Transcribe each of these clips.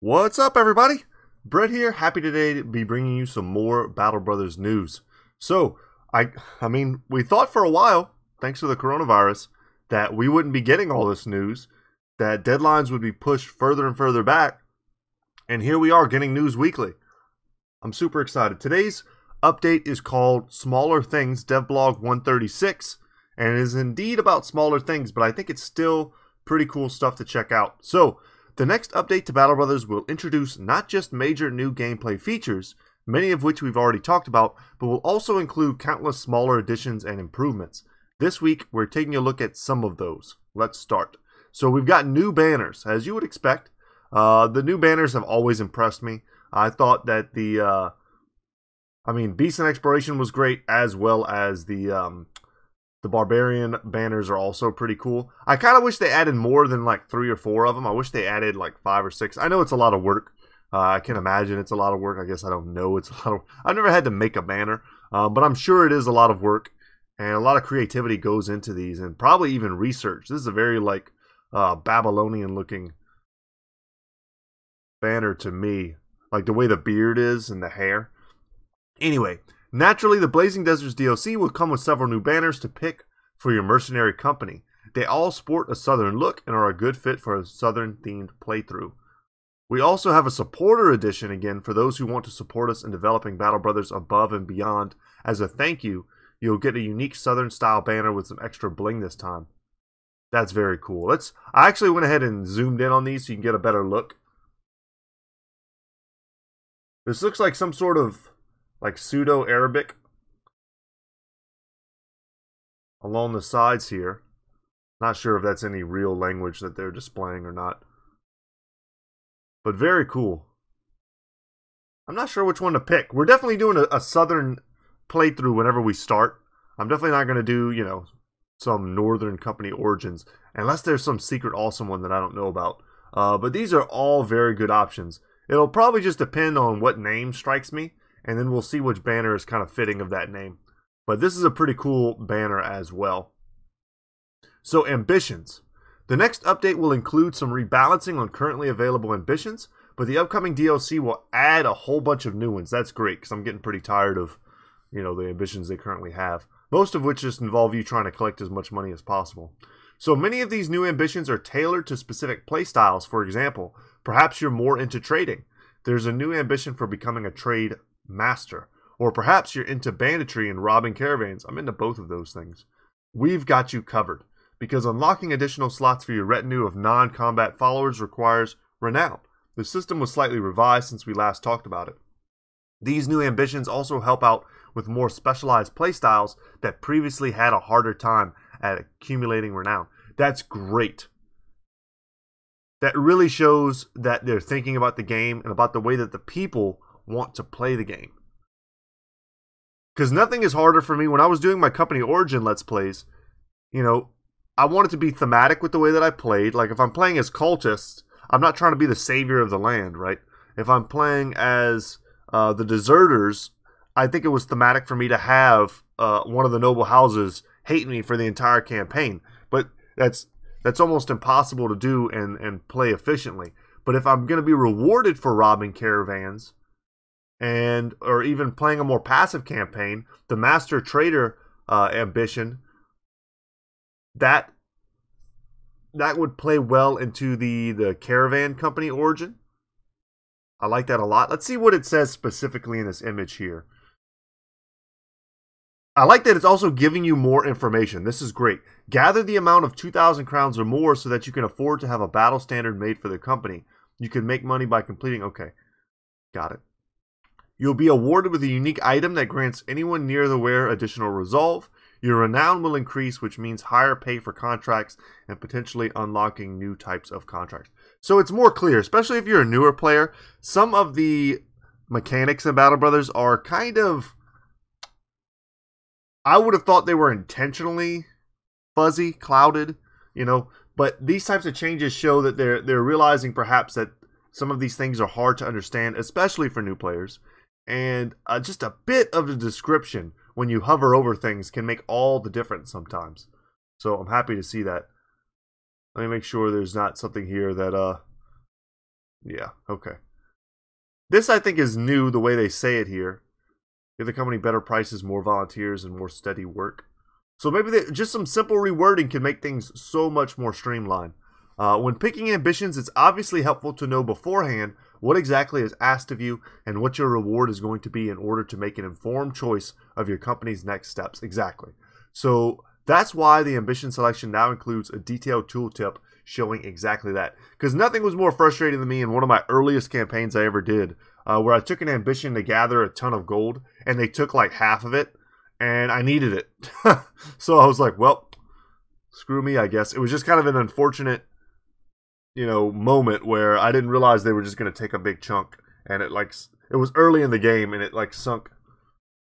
What's up, everybody? Brett here, happy today to be bringing you some more Battle Brothers news. So, I mean, we thought for a while, thanks to the coronavirus, that we wouldn't be getting all this news, that deadlines would be pushed further and further back, and here we are getting news weekly. I'm super excited. Today's update is called Smaller Things Devblog 136, and it is indeed about smaller things, but I think it's still pretty cool stuff to check out. So, the next update to Battle Brothers will introduce not just major new gameplay features, many of which we've already talked about, but will also include countless smaller additions and improvements. This week, we're taking a look at some of those. Let's start. So we've got new banners, as you would expect. The new banners have always impressed me. I thought that the Beast and Exploration was great, as well as the Barbarian banners are also pretty cool. I kind of wish they added more than like 3 or 4 of them. I wish they added like 5 or 6. I know it's a lot of work. I can imagine it's a lot of work. I guess I don't know. It's a lot of. I've never had to make a banner, but I'm sure it is a lot of work, and a lot of creativity goes into these, and probably even research. This is a very like Babylonian-looking banner to me, like the way the beard is and the hair. Anyway. Naturally, the Blazing Deserts DLC will come with several new banners to pick for your mercenary company. They all sport a southern look and are a good fit for a southern-themed playthrough. We also have a supporter edition again for those who want to support us in developing Battle Brothers above and beyond. As a thank you, you'll get a unique southern-style banner with some extra bling this time. That's very cool. I actually went ahead and zoomed in on these so you can get a better look. This looks like some sort of like pseudo-Arabic along the sides here. Not sure if that's any real language that they're displaying or not. But very cool. I'm not sure which one to pick. We're definitely doing a southern playthrough whenever we start. I'm definitely not going to do, you know, some Northern Company Origins. Unless there's some secret awesome one that I don't know about. But these are all very good options. It'll probably just depend on what name strikes me. And then we'll see which banner is kind of fitting of that name. But this is a pretty cool banner as well. So, ambitions. The next update will include some rebalancing on currently available ambitions, but the upcoming DLC will add a whole bunch of new ones. That's great, because I'm getting pretty tired of, you know, the ambitions they currently have. Most of which just involve you trying to collect as much money as possible. So, many of these new ambitions are tailored to specific playstyles. For example, perhaps you're more into trading. There's a new ambition for becoming a trade master, or perhaps you're into banditry and robbing caravans. I'm into both of those things. We've got you covered, because unlocking additional slots for your retinue of non-combat followers requires renown. The system was slightly revised since we last talked about it. These new ambitions also help out with more specialized playstyles that previously had a harder time at accumulating renown. That's great. That really shows that they're thinking about the game and about the way that the people want to play the game. Because nothing is harder for me when I was doing my company origin let's plays. You know, I wanted to be thematic with the way that I played. Like if I'm playing as cultists, I'm not trying to be the savior of the land, right? If I'm playing as the deserters, I think it was thematic for me to have one of the noble houses hate me for the entire campaign. But that's almost impossible to do and play efficiently. But if I'm going to be rewarded for robbing caravans, or even playing a more passive campaign, the Master Trader ambition, that would play well into the Caravan Company origin. I like that a lot. Let's see what it says specifically in this image here. I like that it's also giving you more information. This is great. Gather the amount of 2,000 crowns or more so that you can afford to have a battle standard made for the company. You can make money by completing... Okay, got it. You'll be awarded with a unique item that grants anyone near the wearer additional resolve. Your renown will increase, which means higher pay for contracts and potentially unlocking new types of contracts. So it's more clear, especially if you're a newer player. Some of the mechanics in Battle Brothers are kind of... I would have thought they were intentionally fuzzy, clouded, you know. But these types of changes show that they're realizing perhaps that some of these things are hard to understand, especially for new players. And just a bit of the description when you hover over things can make all the difference sometimes. So I'm happy to see that. Let me make sure there's not something here that Yeah, okay. This, I think, is new, the way they say it here. Give the company better prices, more volunteers, and more steady work. So maybe just some simple rewording can make things so much more streamlined. When picking ambitions, it's obviously helpful to know beforehand what exactly is asked of you and what your reward is going to be in order to make an informed choice of your company's next steps. Exactly. So that's why the ambition selection now includes a detailed tooltip showing exactly that. Because nothing was more frustrating than me in one of my earliest campaigns I ever did, where I took an ambition to gather a ton of gold, and they took like half of it, and I needed it. So I was like, well, screw me, I guess. It was just kind of an unfortunate, moment where I didn't realize they were just going to take a big chunk, and it was early in the game, and it sunk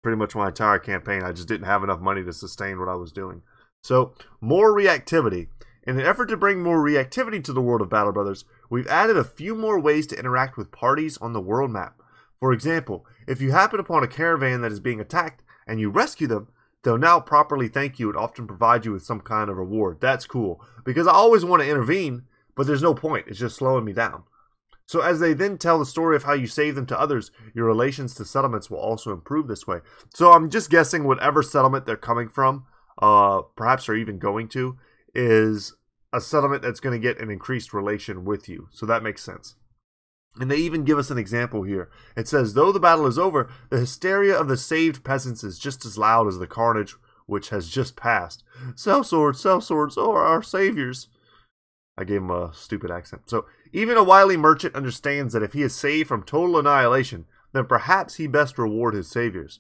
pretty much my entire campaign. I just didn't have enough money to sustain what I was doing. So, more reactivity. In an effort to bring more reactivity to the world of Battle Brothers, we've added a few more ways to interact with parties on the world map. For example, if you happen upon a caravan that is being attacked and you rescue them, they'll now properly thank you and often provide you with some kind of reward. That's cool, because I always want to intervene, but there's no point. It's just slowing me down. So as they then tell the story of how you save them to others, your relations to settlements will also improve this way. So I'm just guessing whatever settlement they're coming from, perhaps are even going to, is a settlement that's going to get an increased relation with you. So that makes sense. And they even give us an example here. It says, though the battle is over, the hysteria of the saved peasants is just as loud as the carnage which has just passed. Sell swords, oh, our saviors. I gave him a stupid accent. So even a wily merchant understands that if he is saved from total annihilation, then perhaps he best reward his saviors.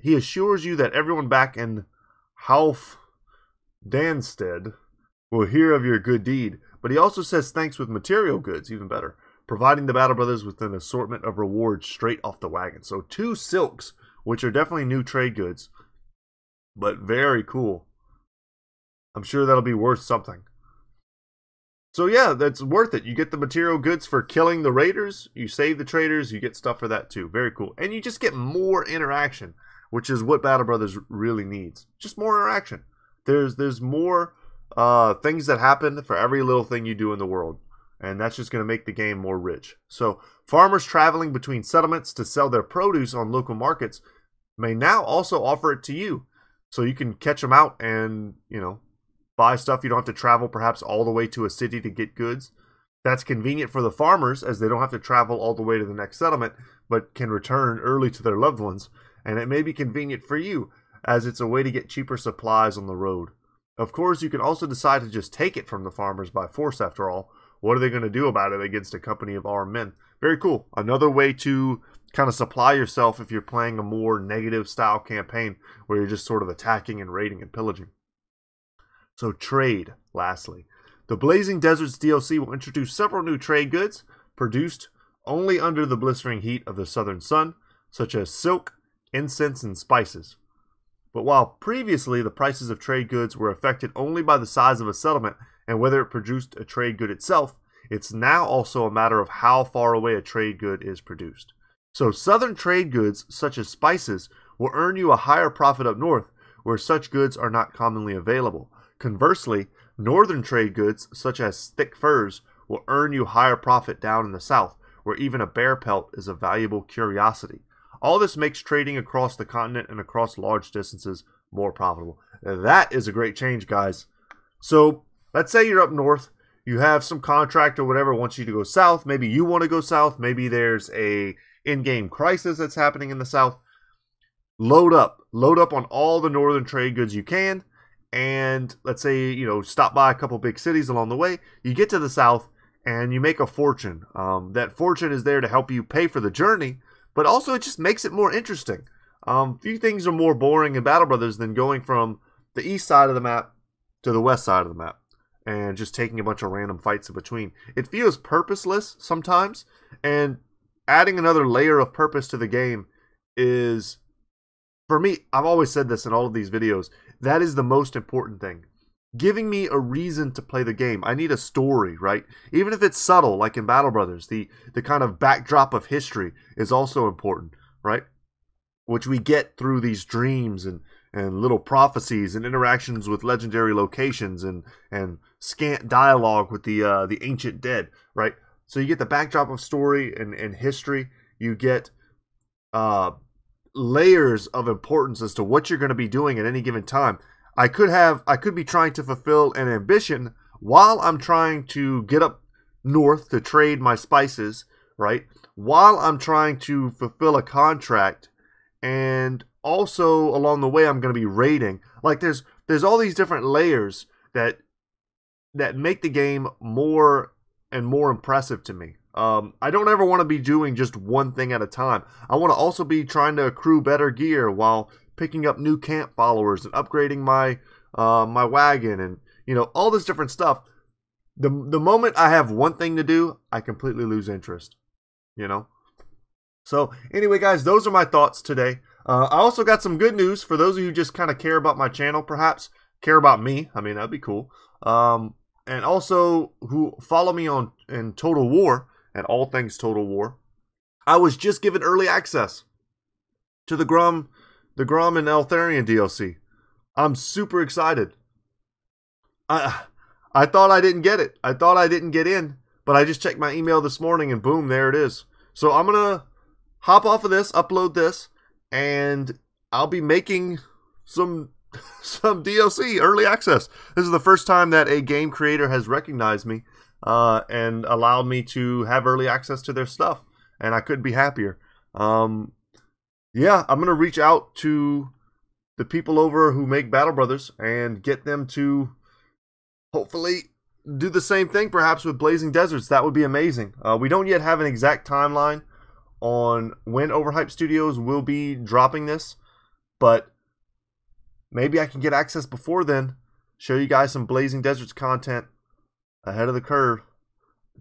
He assures you that everyone back in Half Danstead will hear of your good deed, but he also says thanks with material goods, even better, providing the Battle Brothers with an assortment of rewards straight off the wagon. So 2 silks, which are definitely new trade goods, but very cool. I'm sure that'll be worth something. So yeah, that's worth it. You get the material goods for killing the raiders, you save the traders, you get stuff for that too. Very cool. And you just get more interaction, which is what Battle Brothers really needs. Just more interaction. There's more things that happen for every little thing you do in the world, and that's just going to make the game more rich. So farmers traveling between settlements to sell their produce on local markets may now also offer it to you, so you can catch them out and buy stuff. You don't have to travel perhaps all the way to a city to get goods. That's convenient for the farmers, as they don't have to travel all the way to the next settlement, but can return early to their loved ones. And it may be convenient for you, as it's a way to get cheaper supplies on the road. Of course, you can also decide to just take it from the farmers by force, after all. What are they going to do about it against a company of armed men? Very cool. Another way to kind of supply yourself if you're playing a more negative style campaign where you're just sort of attacking and raiding and pillaging. So trade, lastly. The Blazing Deserts DLC will introduce several new trade goods produced only under the blistering heat of the southern sun, such as silk, incense, and spices. But while previously the prices of trade goods were affected only by the size of a settlement and whether it produced a trade good itself, it's now also a matter of how far away a trade good is produced. So southern trade goods, such as spices, will earn you a higher profit up north, where such goods are not commonly available. Conversely, northern trade goods, such as thick furs, will earn you higher profit down in the south, where even a bear pelt is a valuable curiosity. All this makes trading across the continent and across large distances more profitable. That is a great change, guys. So, let's say you're up north, you have some contract or whatever wants you to go south. Maybe you want to go south. Maybe there's a in-game crisis that's happening in the south. Load up on all the northern trade goods you can, and let's say, stop by a couple big cities along the way. You get to the south and you make a fortune. That fortune is there to help you pay for the journey, but also it just makes it more interesting. Few things are more boring in Battle Brothers than going from the east side of the map to the west side of the map and just taking a bunch of random fights in between. It feels purposeless sometimes, and adding another layer of purpose to the game is, for me, I've always said this in all of these videos, that is the most important thing. Giving me a reason to play the game. I need a story, right? Even if it's subtle, like in Battle Brothers, the kind of backdrop of history is also important, right? Which we get through these dreams and little prophecies and interactions with legendary locations and scant dialogue with the ancient dead, right? So you get the backdrop of story and history. You get layers of importance as to what you're going to be doing at any given time. I could be trying to fulfill an ambition while I'm trying to get up north to trade my spices, right? While I'm trying to fulfill a contract, and also along the way I'm going to be raiding. Like there's all these different layers that make the game more and more impressive to me. I don't ever want to be doing just one thing at a time. I want to also be trying to accrue better gear while picking up new camp followers and upgrading my my wagon, and you know, all this different stuff. The moment I have one thing to do, I completely lose interest. You know. So anyway, guys, those are my thoughts today. I also got some good news for those of you who just kind of care about my channel, perhaps care about me. I mean, that'd be cool. And also who follow me in Total War and all things Total War. I was just given early access to the Grum and Eltharion DLC. I'm super excited. I thought I didn't get it. I thought I didn't get in, but I just checked my email this morning and boom, there it is. So I'm gonna hop off of this, upload this, and I'll be making some DLC early access. This is the first time that a game creator has recognized me and allowed me to have early access to their stuff, and I couldn't be happier. Yeah, I'm gonna reach out to the people over who make Battle Brothers and get them to hopefully do the same thing, perhaps with Blazing Deserts. That would be amazing. We don't yet have an exact timeline on when Overhyped Studios will be dropping this, but maybe I can get access before then, show you guys some Blazing Deserts content ahead of the curve.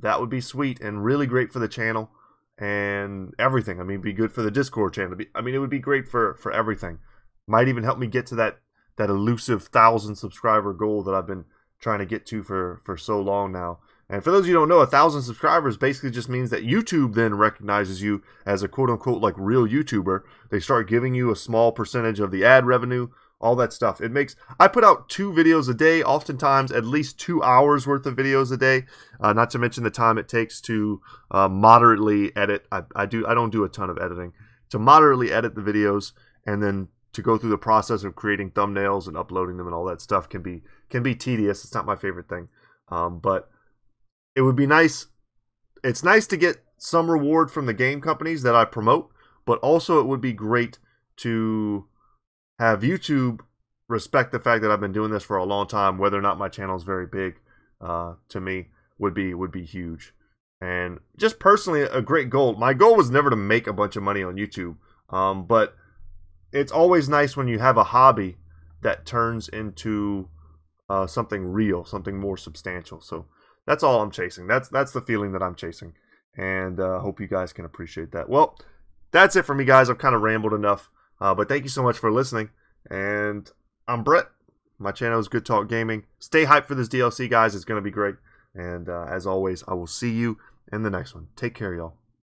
That would be sweet and really great for the channel and everything. I mean, it'd be good for the Discord channel. I mean, it would be great for everything. Might even help me get to that elusive 1,000 subscriber goal that I've been trying to get to for so long now. And for those of you who don't know, 1,000 subscribers basically just means that YouTube then recognizes you as a quote-unquote like real YouTuber. They start giving you a small percentage of the ad revenue, all that stuff. It makes, I put out 2 videos a day, oftentimes at least 2 hours worth of videos a day, not to mention the time it takes to moderately edit. I don't do a ton of editing. To moderately edit the videos and then to go through the process of creating thumbnails and uploading them and all that stuff can be tedious. It's not my favorite thing, but it would be nice. It's nice to get some reward from the game companies that I promote, but also it would be great to have YouTube respect the fact that I've been doing this for a long time. Whether or not my channel is very big, to me would be huge. And just personally, a great goal. My goal was never to make a bunch of money on YouTube, but it's always nice when you have a hobby that turns into something real, something more substantial. So that's all I'm chasing. That's the feeling that I'm chasing, and hope you guys can appreciate that. Well, that's it for me, guys. I've kind of rambled enough, but thank you so much for listening. And I'm Brett. My channel is Goodtalk Gaming. Stay hyped for this DLC, guys. It's going to be great. And as always, I will see you in the next one. Take care, y'all.